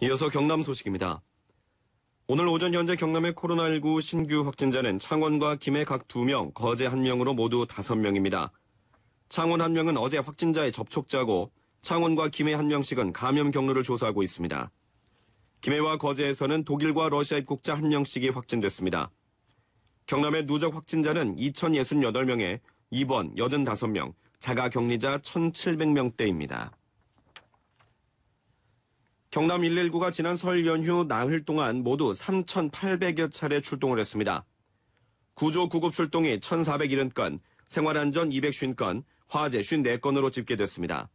이어서 경남 소식입니다. 오늘 오전 현재 경남의 코로나19 신규 확진자는 창원과 김해 각 2명, 거제 1명으로 모두 5명입니다. 창원 1명은 어제 확진자의 접촉자고 창원과 김해 1명씩은 감염 경로를 조사하고 있습니다. 김해와 거제에서는 독일과 러시아 입국자 1명씩이 확진됐습니다. 경남의 누적 확진자는 2,068명에 입원 85명, 자가 격리자 1,700명대입니다. 경남 119가 지난 설 연휴 나흘 동안 모두 3,800여 차례 출동을 했습니다. 구조 구급 출동이 1,470건, 생활안전 250건, 화재 54건으로 집계됐습니다.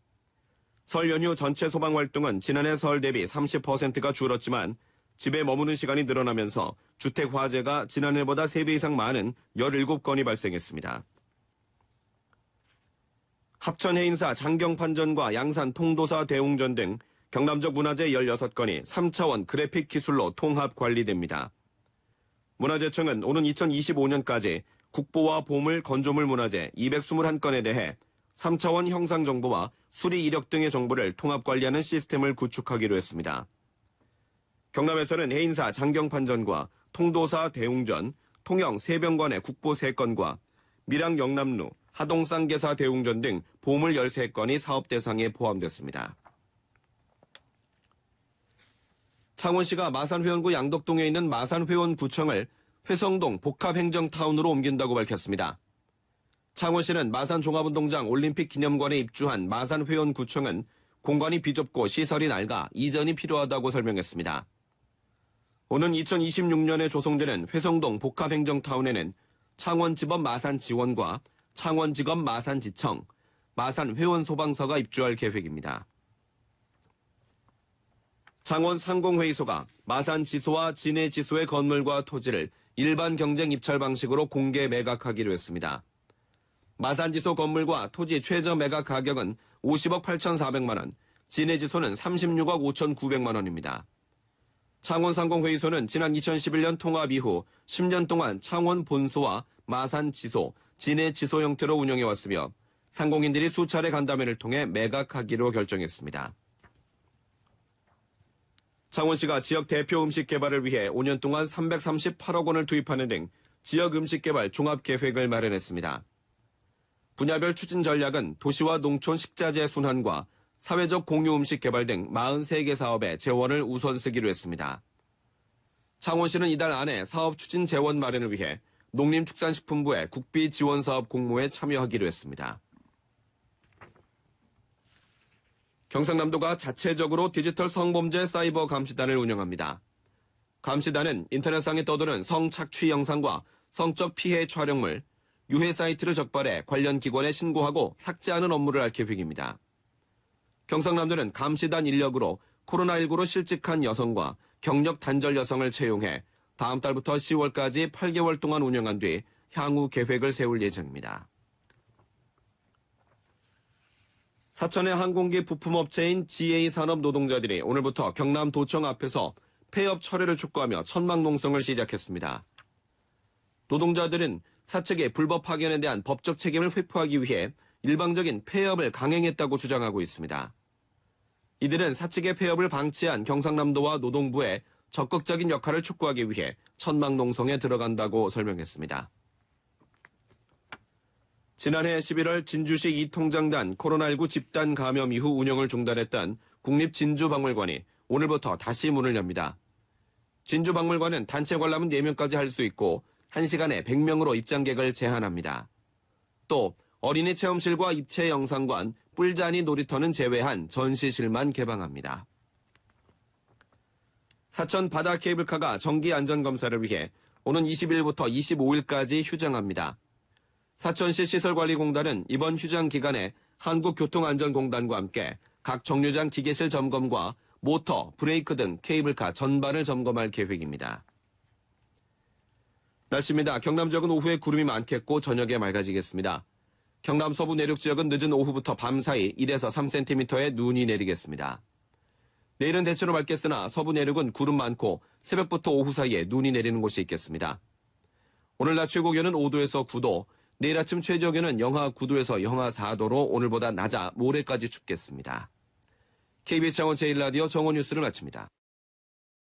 설 연휴 전체 소방 활동은 지난해 설 대비 30%가 줄었지만 집에 머무는 시간이 늘어나면서 주택 화재가 지난해보다 3배 이상 많은 17건이 발생했습니다. 합천 해인사 장경판전과 양산 통도사 대웅전 등 경남적 문화재 16건이 3차원 그래픽 기술로 통합 관리됩니다. 문화재청은 오는 2025년까지 국보와 보물, 건조물 문화재 221건에 대해 3차원 형상 정보와 수리 이력 등의 정보를 통합 관리하는 시스템을 구축하기로 했습니다. 경남에서는 해인사 장경판전과 통도사 대웅전, 통영 세병관의 국보 3건과 밀양 영남루, 하동 쌍계사 대웅전 등 보물 13건이 사업 대상에 포함됐습니다. 창원시가 마산회원구 양덕동에 있는 마산회원구청을 회성동 복합행정타운으로 옮긴다고 밝혔습니다. 창원시는 마산종합운동장 올림픽 기념관에 입주한 마산회원구청은 공간이 비좁고 시설이 낡아 이전이 필요하다고 설명했습니다. 오는 2026년에 조성되는 회성동 복합행정타운에는 창원지법 마산지원과 창원지검 마산지청, 마산회원소방서가 입주할 계획입니다. 창원 상공회의소가 마산지소와 진해지소의 건물과 토지를 일반 경쟁 입찰 방식으로 공개 매각하기로 했습니다. 마산지소 건물과 토지 최저 매각 가격은 50억 8,400만 원, 진해지소는 36억 5,900만 원입니다. 창원 상공회의소는 지난 2011년 통합 이후 10년 동안 창원 본소와 마산지소, 진해지소 형태로 운영해왔으며 상공인들이 수차례 간담회를 통해 매각하기로 결정했습니다. 창원시가 지역 대표 음식 개발을 위해 5년 동안 338억 원을 투입하는 등 지역 음식 개발 종합 계획을 마련했습니다. 분야별 추진 전략은 도시와 농촌 식자재 순환과 사회적 공유 음식 개발 등 43개 사업에 재원을 우선 쓰기로 했습니다. 창원시는 이달 안에 사업 추진 재원 마련을 위해 농림축산식품부의 국비 지원 사업 공모에 참여하기로 했습니다. 경상남도가 자체적으로 디지털 성범죄 사이버 감시단을 운영합니다. 감시단은 인터넷상에 떠도는 성착취 영상과 성적 피해 촬영물, 유해 사이트를 적발해 관련 기관에 신고하고 삭제하는 업무를 할 계획입니다. 경상남도는 감시단 인력으로 코로나19로 실직한 여성과 경력 단절 여성을 채용해 다음 달부터 10월까지 8개월 동안 운영한 뒤 향후 계획을 세울 예정입니다. 사천의 항공기 부품업체인 GA산업 노동자들이 오늘부터 경남도청 앞에서 폐업 철회를 촉구하며 천막농성을 시작했습니다. 노동자들은 사측의 불법 파견에 대한 법적 책임을 회피하기 위해 일방적인 폐업을 강행했다고 주장하고 있습니다. 이들은 사측의 폐업을 방치한 경상남도와 노동부의 적극적인 역할을 촉구하기 위해 천막농성에 들어간다고 설명했습니다. 지난해 11월 진주시 이통장단 코로나19 집단 감염 이후 운영을 중단했던 국립진주박물관이 오늘부터 다시 문을 엽니다. 진주박물관은 단체 관람은 4명까지 할 수 있고 1시간에 100명으로 입장객을 제한합니다. 또 어린이 체험실과 입체 영상관, 뿔자니 놀이터는 제외한 전시실만 개방합니다. 사천 바다 케이블카가 정기 안전검사를 위해 오는 20일부터 25일까지 휴장합니다. 사천시 시설관리공단은 이번 휴장 기간에 한국교통안전공단과 함께 각 정류장 기계실 점검과 모터, 브레이크 등 케이블카 전반을 점검할 계획입니다. 날씨입니다. 경남 지역은 오후에 구름이 많겠고 저녁에 맑아지겠습니다. 경남 서부 내륙 지역은 늦은 오후부터 밤 사이 1에서 3cm의 눈이 내리겠습니다. 내일은 대체로 맑겠으나 서부 내륙은 구름 많고 새벽부터 오후 사이에 눈이 내리는 곳이 있겠습니다. 오늘 낮 최고 기온은 5도에서 9도, 내일 아침 최저 기온은 영하 9도에서 영하 4도로 오늘보다 낮아 모레까지 춥겠습니다. KBS 창원 제1라디오 정오 뉴스를 마칩니다.